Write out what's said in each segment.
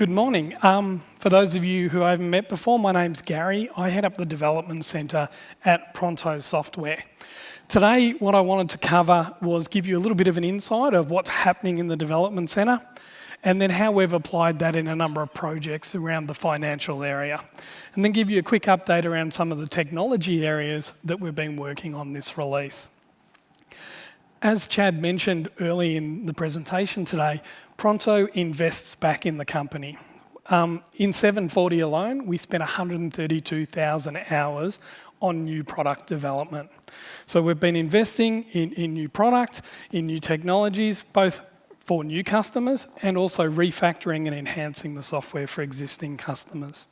Good morning. For those of you who I haven't met before, my name's Gary. I head up the development centre at Pronto Software. Today, what I wanted to cover was give you a little bit of an insight of what's happening in the development centre and then how we've applied that in a number of projects around the financial area. And then give you a quick update around some of the technology areas that we've been working on this release. As Chad mentioned early in the presentation today, Pronto invests back in the company. In 740 alone, we spent 132,000 hours on new product development. So we've been investing in new product, in new technologies, both for new customers and also refactoring and enhancing the software for existing customers.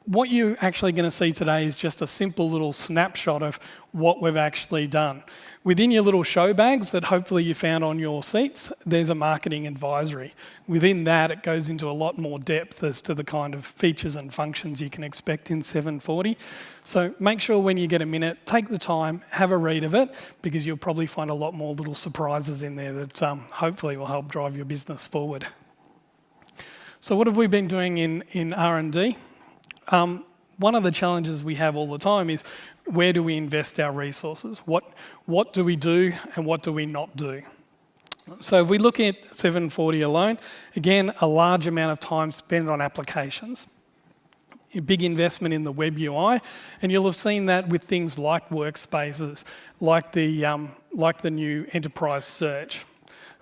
What you're actually going to see today is just a simple little snapshot of what we've actually done. Within your little show bags that hopefully you found on your seats, there's a marketing advisory. Within that, it goes into a lot more depth as to the kind of features and functions you can expect in 740. So make sure when you get a minute, take the time, have a read of it, because you'll probably find a lot more little surprises in there that hopefully will help drive your business forward. So what have we been doing in R&D? One of the challenges we have all the time is where do we invest our resources? What do we do and what do we not do? So if we look at 740 alone, again, a large amount of time spent on applications. A big investment in the web UI, and you'll have seen that with things like workspaces, like the new enterprise search.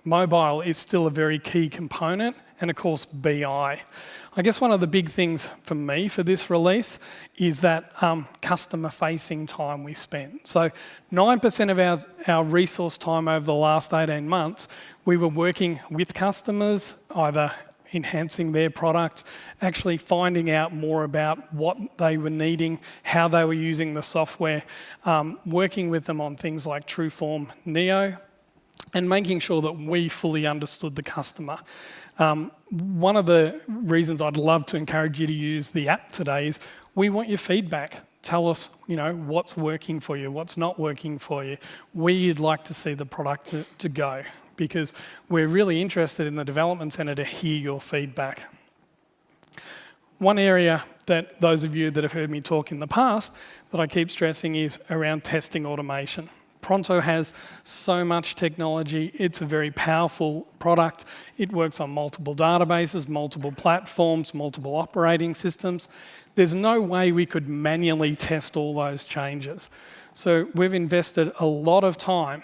Mobile is still a very key component, and of course BI. I guess one of the big things for me for this release is that customer-facing time we spent. So 9% of our resource time over the last 18 months, we were working with customers, either enhancing their product, actually finding out more about what they were needing, how they were using the software, working with them on things like Trueform Neo, and making sure that we fully understood the customer. One of the reasons I'd love to encourage you to use the app today is we want your feedback. Tell us, what's working for you, what's not working for you, where you'd like to see the product to go, because we're really interested in the development centre to hear your feedback. One area that those of you that have heard me talk in the past that I keep stressing is around testing automation. Pronto has so much technology. It's a very powerful product. It works on multiple databases, multiple platforms, multiple operating systems. There's no way we could manually test all those changes. So we've invested a lot of time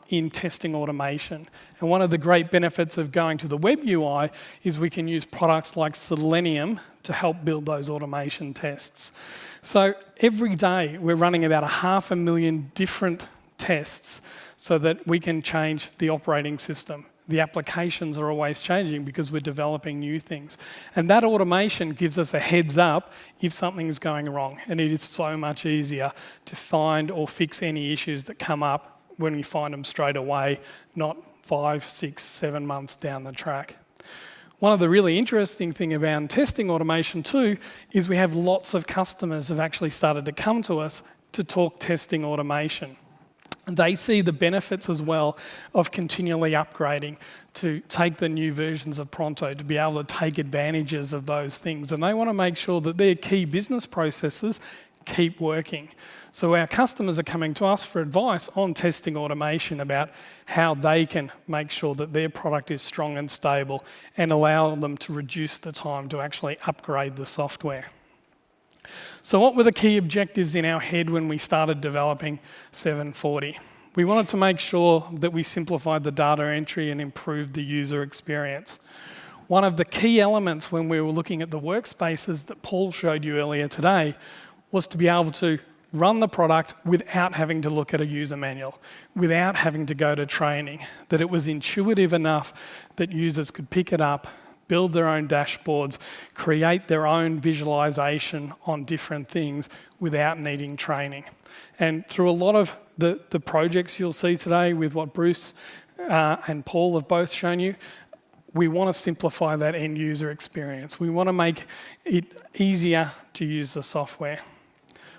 in testing automation. And one of the great benefits of going to the web UI is we can use products like Selenium to help build those automation tests. So every day we're running about 500,000 different tests so that we can change the operating system. The applications are always changing because we're developing new things. And that automation gives us a heads up if something is going wrong. And it is so much easier to find or fix any issues that come up when we find them straight away, not 5, 6, 7 months down the track. One of the really interesting things about testing automation too is we have lots of customers who have actually started to come to us to talk testing automation. They see the benefits as well of continually upgrading to take the new versions of Pronto to be able to take advantages of those things. And they want to make sure that their key business processes keep working. So our customers are coming to us for advice on testing automation about how they can make sure that their product is strong and stable and allow them to reduce the time to actually upgrade the software. So what were the key objectives in our head when we started developing 740? We wanted to make sure that we simplified the data entry and improved the user experience. One of the key elements when we were looking at the workspaces that Paul showed you earlier today was to be able to run the product without having to look at a user manual, without having to go to training, that it was intuitive enough that users could pick it up, build their own dashboards, create their own visualization on different things without needing training. And through a lot of the projects you'll see today with what Bruce and Paul have both shown you, we want to simplify that end user experience. We want to make it easier to use the software.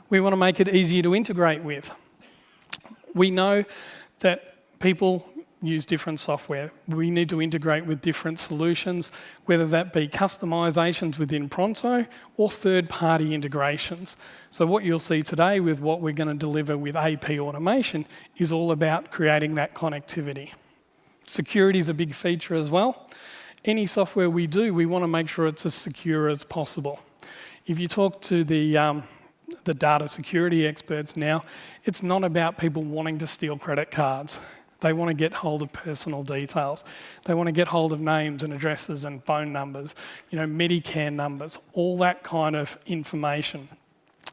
We want to make it easier to integrate with. We know that people use different software. We need to integrate with different solutions, whether that be customizations within Pronto or third-party integrations. So what you'll see today with what we're going to deliver with AP automation is all about creating that connectivity. Security is a big feature as well. Any software we do, we want to make sure it's as secure as possible. If you talk to the data security experts now, it's not about people wanting to steal credit cards. They want to get hold of personal details. They want to get hold of names and addresses and phone numbers, Medicare numbers, all that kind of information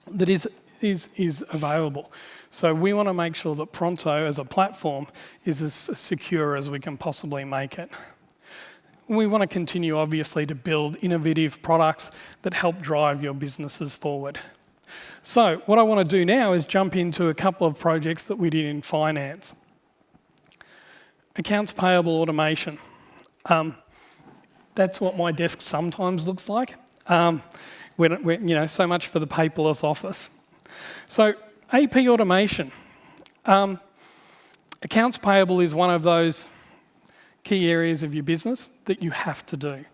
that is available. So we want to make sure that Pronto as a platform is as secure as we can possibly make it. We want to continue, obviously, to build innovative products that help drive your businesses forward. So what I want to do now is jump into a couple of projects that we did in finance. Accounts payable automation. That's what my desk sometimes looks like. So much for the paperless office. So AP automation. Accounts payable is one of those key areas of your business that you have to do.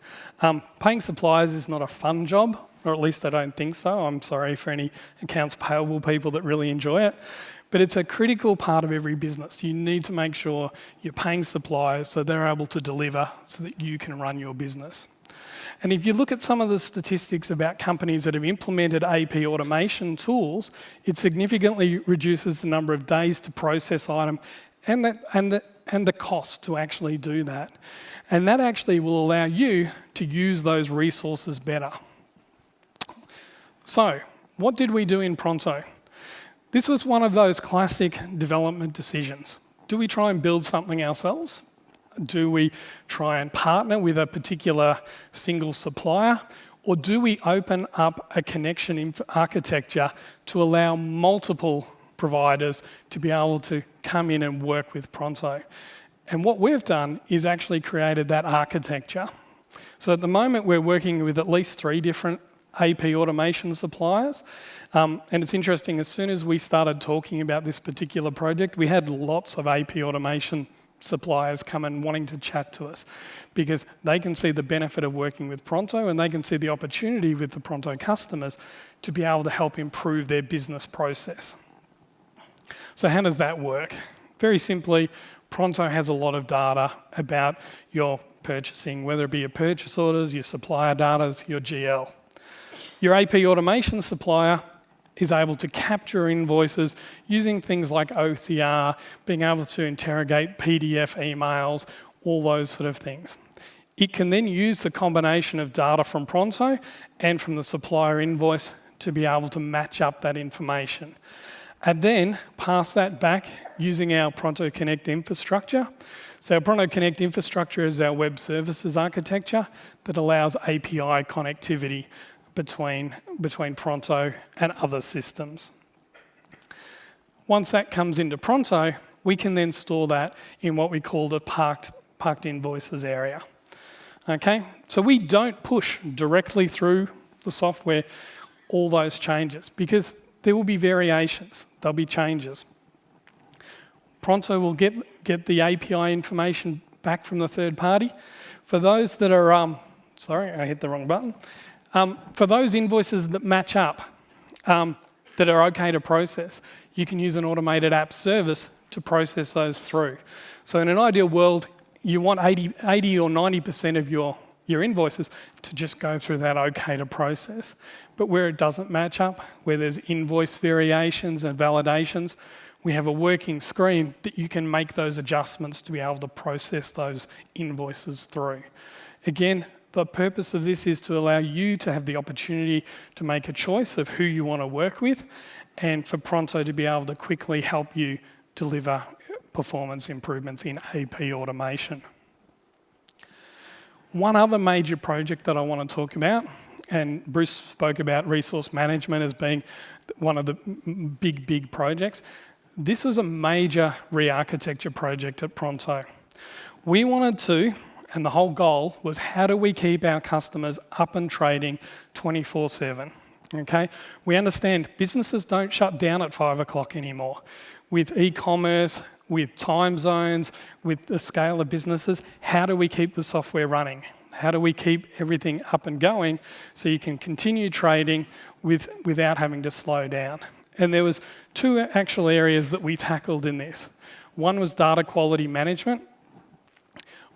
Paying suppliers is not a fun job, or at least I don't think so. I'm sorry for any accounts payable people that really enjoy it. But it's a critical part of every business. You need to make sure you're paying suppliers so they're able to deliver so that you can run your business. And if you look at some of the statistics about companies that have implemented AP automation tools, it significantly reduces the number of days to process item and the cost to actually do that. And that actually will allow you to use those resources better. So, what did we do in Pronto? This was one of those classic development decisions. Do we try and build something ourselves? Do we try and partner with a particular single supplier? Or do we open up a connection architecture to allow multiple providers to be able to come in and work with Pronto? And what we've done is actually created that architecture. So at the moment, we're working with at least 3 different AP automation suppliers. And it's interesting, as soon as we started talking about this particular project, we had lots of AP automation suppliers come and wanting to chat to us because they can see the benefit of working with Pronto and they can see the opportunity with the Pronto customers to be able to help improve their business process. So how does that work? Very simply, Pronto has a lot of data about your purchasing, whether it be your purchase orders, your supplier data, your GL. Your AP automation supplier is able to capture invoices using things like OCR, being able to interrogate PDF emails, all those sort of things. It can then use the combination of data from Pronto and from the supplier invoice to be able to match up that information. And then pass that back using our Pronto Connect infrastructure. So our Pronto Connect infrastructure is our web services architecture that allows API connectivity between Pronto and other systems. Once that comes into Pronto, we can then store that in what we call the parked invoices area. Okay, so we don't push directly through the software all those changes because there will be variations, there'll be changes. Pronto will get the API information back from the third party. For those that are, sorry, I hit the wrong button. For those invoices that match up, that are okay to process, you can use an automated app service to process those through. So in an ideal world, you want 80 or 90% of your invoices to just go through that okay to process. But where it doesn't match up, where there's invoice variations and validations, we have a working screen that you can make those adjustments to be able to process those invoices through. Again, the purpose of this is to allow you to have the opportunity to make a choice of who you want to work with and for Pronto to be able to quickly help you deliver performance improvements in AP automation. One other major project that I want to talk about, and Bruce spoke about resource management as being one of the big projects. This was a major re-architecture project at Pronto. We wanted to, and the whole goal was, how do we keep our customers up and trading 24/7? Okay, we understand businesses don't shut down at 5 o'clock anymore. With e-commerce, with time zones, with the scale of businesses. How do we keep the software running? How do we keep everything up and going so you can continue trading without having to slow down? And there was two actual areas that we tackled in this. One was data quality management,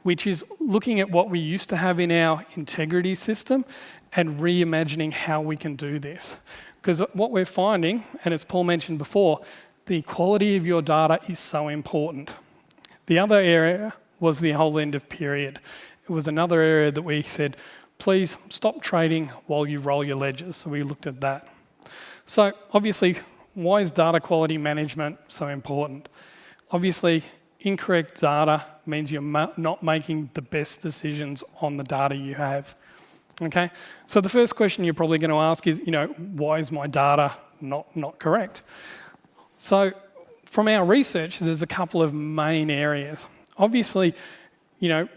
which is looking at what we used to have in our integrity system and reimagining how we can do this. Because what we're finding, and as Paul mentioned before, the quality of your data is so important. The other area was the whole end of period. It was another area that we said, please stop trading while you roll your ledgers. So we looked at that. So obviously, why is data quality management so important? Obviously, incorrect data means you're not making the best decisions on the data you have. Okay? So the first question you're probably going to ask is, why is my data not correct? So from our research, there's a couple of main areas. Obviously,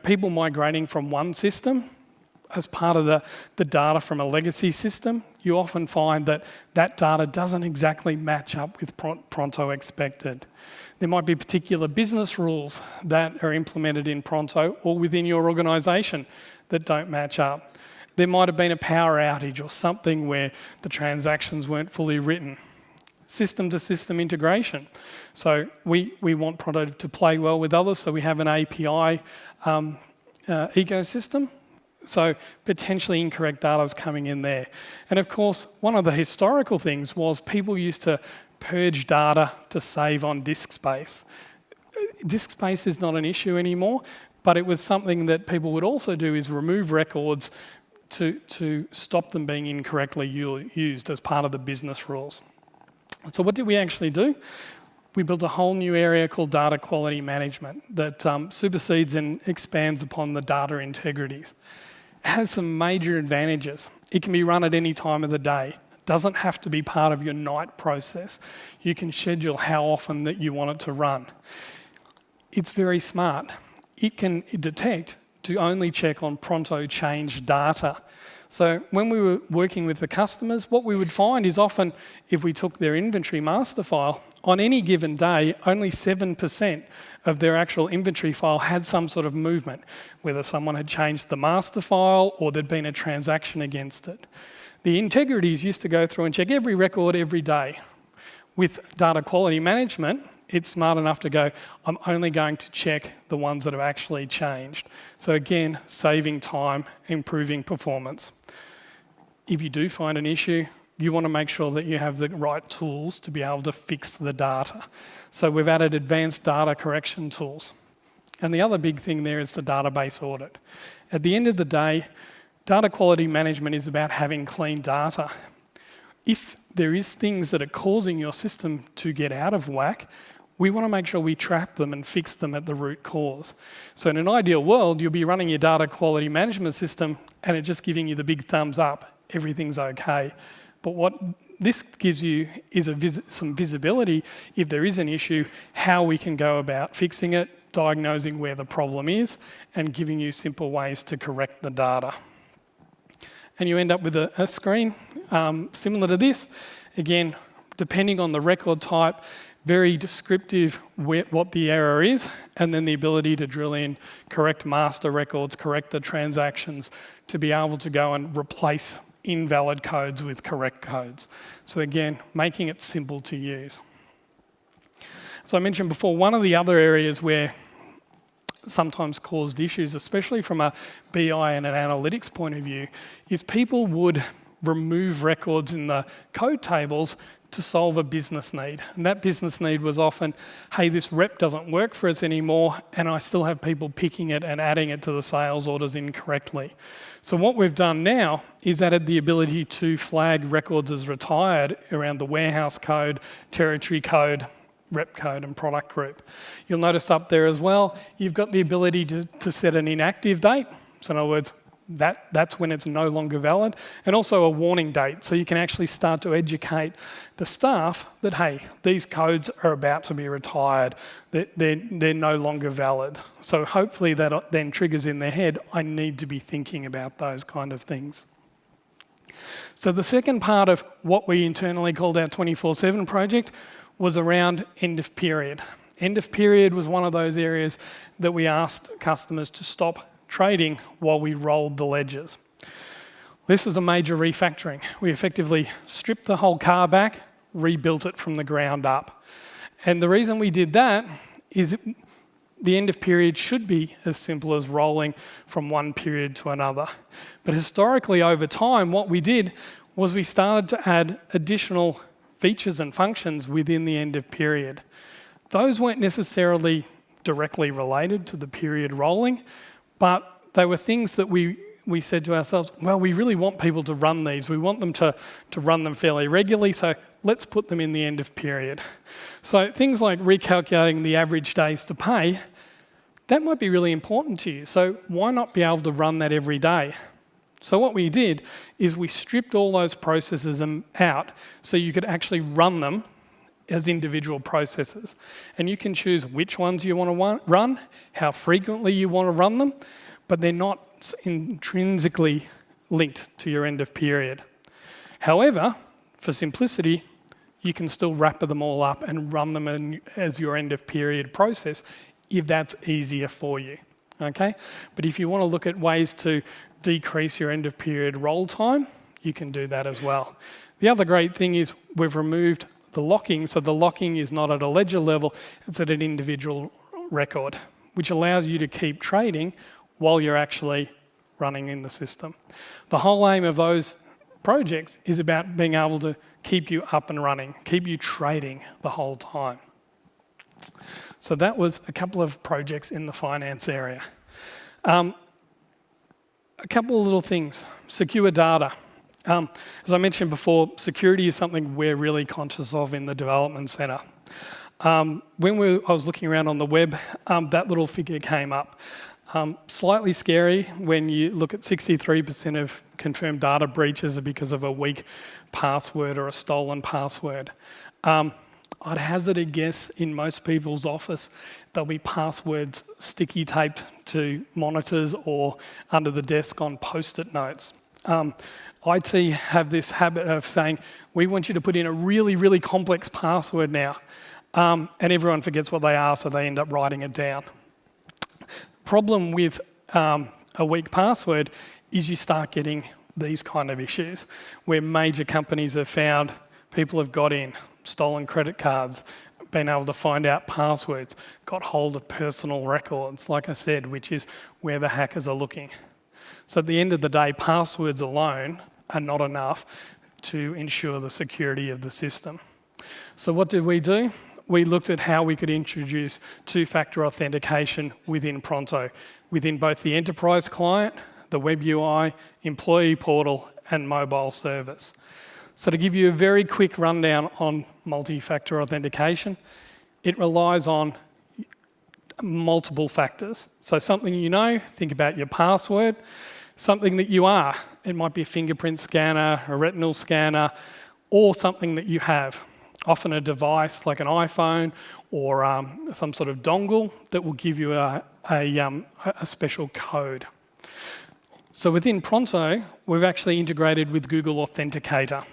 people migrating from one system as part of the data from a legacy system, you often find that data doesn't exactly match up with Pronto expected. There might be particular business rules that are implemented in Pronto or within your organisation that don't match up. There might have been a power outage or something where the transactions weren't fully written. System-to-system integration. So we want Pronto to play well with others, so we have an API ecosystem. So potentially incorrect data is coming in there. And of course, one of the historical things was people used to purge data to save on disk space. Disk space is not an issue anymore, but it was something that people would also do is remove records to stop them being incorrectly used as part of the business rules. So what did we actually do? We built a whole new area called data quality management that supersedes and expands upon the data integrities. It has some major advantages. It can be run at any time of the day. It doesn't have to be part of your night process. You can schedule how often that you want it to run. It's very smart. It can detect to only check on Pronto change data. So when we were working with the customers, what we would find is often if we took their inventory master file, on any given day, only 7% of their actual inventory file had some sort of movement, whether someone had changed the master file or there'd been a transaction against it. The integrities used to go through and check every record every day. With data quality management, it's smart enough to go, I'm only going to check the ones that have actually changed. So again, saving time, improving performance. If you do find an issue, you want to make sure that you have the right tools to be able to fix the data. So we've added advanced data correction tools. And the other big thing there is the database audit. At the end of the day, data quality management is about having clean data. If there is things that are causing your system to get out of whack, we want to make sure we trap them and fix them at the root cause. So in an ideal world, you'll be running your data quality management system and it's just giving you the big thumbs up, everything's okay. But what this gives you is some visibility, if there is an issue, how we can go about fixing it, diagnosing where the problem is, and giving you simple ways to correct the data. And you end up with a screen similar to this. Again, depending on the record type, very descriptive what the error is, and then the ability to drill in, correct master records, correct the transactions, to be able to go and replace invalid codes with correct codes. So again, making it simple to use. So I mentioned before, one of the other areas where sometimes caused issues, especially from a BI and an analytics point of view, is people would remove records in the code tables to solve a business need. And that business need was often, hey, this rep doesn't work for us anymore, and I still have people picking it and adding it to the sales orders incorrectly. So what we've done now is added the ability to flag records as retired around the warehouse code, territory code, rep code and product group. You'll notice up there as well, you've got the ability to set an inactive date. So in other words, that's when it's no longer valid, and also a warning date, so you can actually start to educate the staff that, hey, these codes are about to be retired, they're no longer valid. So hopefully that then triggers in their head, I need to be thinking about those kind of things. So the second part of what we internally called our 24/7 project was around end of period. End of period was one of those areas that we asked customers to stop trading while we rolled the ledgers. This was a major refactoring. We effectively stripped the whole car back, rebuilt it from the ground up. And the reason we did that is the end of period should be as simple as rolling from one period to another. But historically, over time, what we did was we started to add additional features and functions within the end of period. Those weren't necessarily directly related to the period rolling, but they were things that we said to ourselves, well, we really want people to run these. We want them to run them fairly regularly, so let's put them in the end of period. So things like recalculating the average days to pay, that might be really important to you. So why not be able to run that every day? So what we did is we stripped all those processes out so you could actually run them as individual processes. And you can choose which ones you want to run, how frequently you want to run them, but they're not intrinsically linked to your end of period. However, for simplicity, you can still wrap them all up and run them as your end of period process if that's easier for you. Okay? But if you want to look at ways to decrease your end of period roll time, you can do that as well. The other great thing is we've removed the locking, so the locking is not at a ledger level, it's at an individual record, which allows you to keep trading while you're actually running in the system. The whole aim of those projects is about being able to keep you up and running, keep you trading the whole time. So that was a couple of projects in the finance area. A couple of little things. Secure data. As I mentioned before, security is something we're really conscious of in the development centre. When I was looking around on the web, that little figure came up. Slightly scary when you look at 63% of confirmed data breaches are because of a weak password or a stolen password. I'd hazard a guess in most people's office there'll be passwords sticky taped to monitors or under the desk on post-it notes. IT have this habit of saying, we want you to put in a really, really complex password now. And everyone forgets what they are, so they end up writing it down. Problem with a weak password is you start getting these kind of issues where major companies have found people have got in, stolen credit cards, been able to find out passwords, got hold of personal records, like I said, which is where the hackers are looking. So at the end of the day, passwords alone are not enough to ensure the security of the system. So what did we do? We looked at how we could introduce two-factor authentication within Pronto, within both the enterprise client, the web UI, employee portal, and mobile service. So to give you a very quick rundown on multi-factor authentication, it relies on multiple factors. So something you know, think about your password. Something that you are, it might be a fingerprint scanner, a retinal scanner, or something that you have. Often a device like an iPhone or some sort of dongle that will give you a special code. So within Pronto, we've actually integrated with Google Authenticator.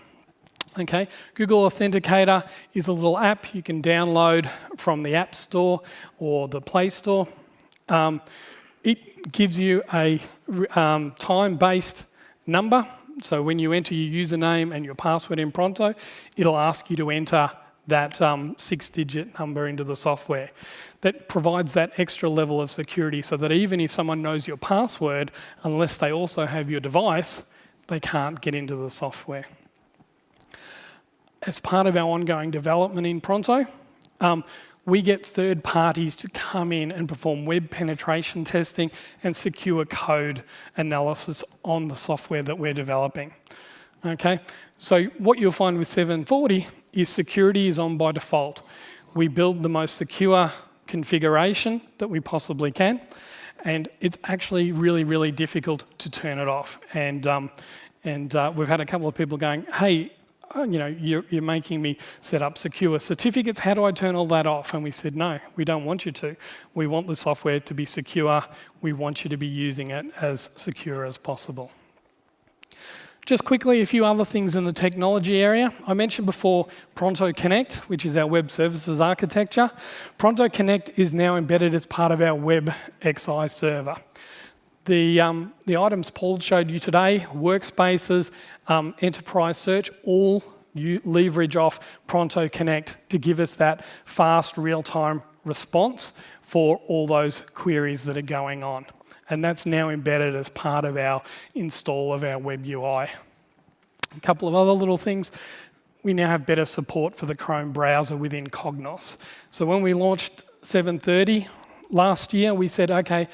Okay, Google Authenticator is a little app you can download from the App Store or the Play Store. It gives you a time-based number. So when you enter your username and your password in Pronto, it'll ask you to enter that 6-digit number into the software. That provides that extra level of security so that even if someone knows your password, unless they also have your device, they can't get into the software. As part of our ongoing development in Pronto, we get third parties to come in and perform web penetration testing and secure code analysis on the software that we're developing. Okay, so what you'll find with 740 is security is on by default. We build the most secure configuration that we possibly can, and it's actually really, really difficult to turn it off. And we've had a couple of people going, hey, you're making me set up secure certificates. How do I turn all that off? And we said, no, we don't want you to. We want the software to be secure. We want you to be using it as secure as possible. Just quickly, a few other things in the technology area. I mentioned before Pronto Connect, which is our web services architecture. Pronto Connect is now embedded as part of our web XI server. The items Paul showed you today, workspaces, enterprise search, all you leverage off Pronto Connect to give us that fast, real-time response for all those queries that are going on. And that's now embedded as part of our install of our web UI. A couple of other little things. We now have better support for the Chrome browser within Cognos. So when we launched 7.30 last year, we said, okay,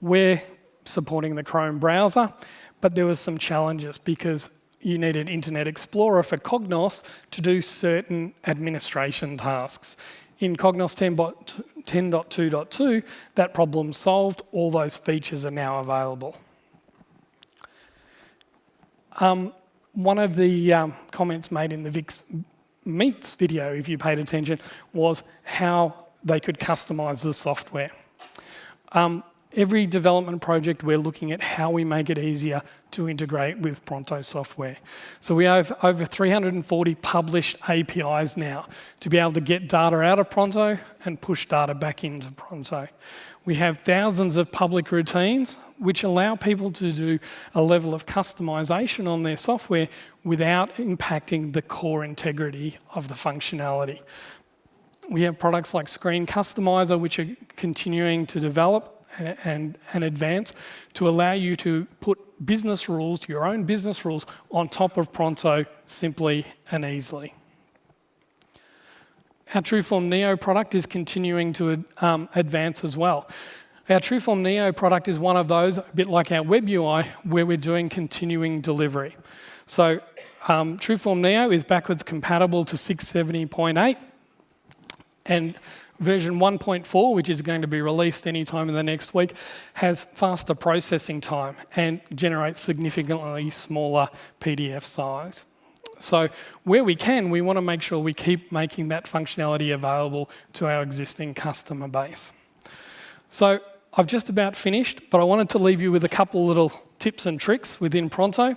we're supporting the Chrome browser, but there were some challenges because you needed Internet Explorer for Cognos to do certain administration tasks. In Cognos 10.2.2, that problem solved. All those features are now available. One of the comments made in the Vix Meets video, if you paid attention, was how they could customize the software. Every development project, we're looking at how we make it easier to integrate with Pronto software. So we have over 340 published APIs now to be able to get data out of Pronto and push data back into Pronto. We have thousands of public routines which allow people to do a level of customization on their software without impacting the core integrity of the functionality. We have products like Screen Customizer, which are continuing to develop and advance to allow you to put business rules, your own business rules, on top of Pronto simply and easily. Our Trueform Neo product is continuing to advance as well. Our Trueform Neo product is one of those, a bit like our web UI, where we're doing continuing delivery. So Trueform Neo is backwards compatible to 670.8, and version 1.4, which is going to be released anytime in the next week, has faster processing time and generates significantly smaller PDF size. So where we can, we want to make sure we keep making that functionality available to our existing customer base. So I've just about finished, but I wanted to leave you with a couple little tips and tricks within Pronto.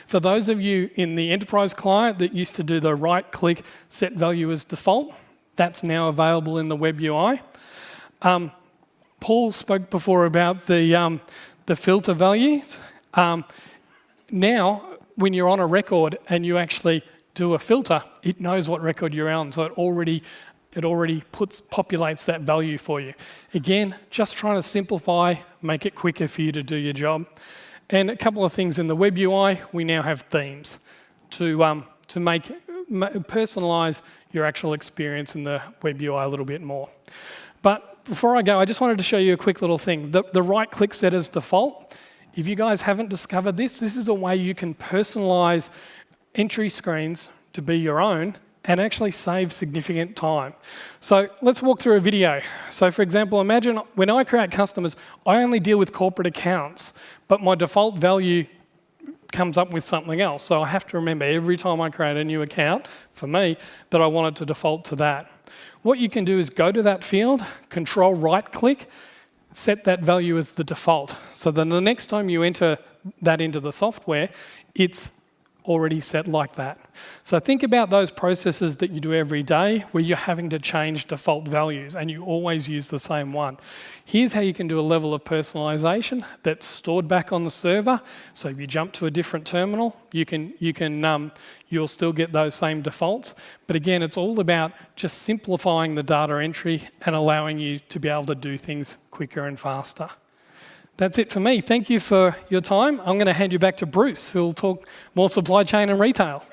For those of you in the enterprise client that used to do the right-click set value as default, that's now available in the web UI. Paul spoke before about the filter values. Now, when you're on a record and you actually do a filter, it knows what record you're on, so it already populates that value for you. Again, just trying to simplify, make it quicker for you to do your job. And a couple of things in the web UI, we now have themes to personalize your actual experience in the web UI a little bit more. But before I go, I just wanted to show you a quick little thing. The right-click set as default. If you guys haven't discovered this is a way you can personalize entry screens to be your own and actually save significant time. So let's walk through a video. So for example, imagine when I create customers, I only deal with corporate accounts, but my default value comes up with something else. So I have to remember every time I create a new account, for me, that I want it to default to that. What you can do is go to that field, control right-click, set that value as the default. So then the next time you enter that into the software, it's already set like that. So think about those processes that you do every day where you're having to change default values and you always use the same one. Here's how you can do a level of personalization that's stored back on the server. So if you jump to a different terminal, you'll still get those same defaults. But again, it's all about just simplifying the data entry and allowing you to be able to do things quicker and faster. That's it for me. Thank you for your time. I'm going to hand you back to Bruce, who will talk more supply chain and retail.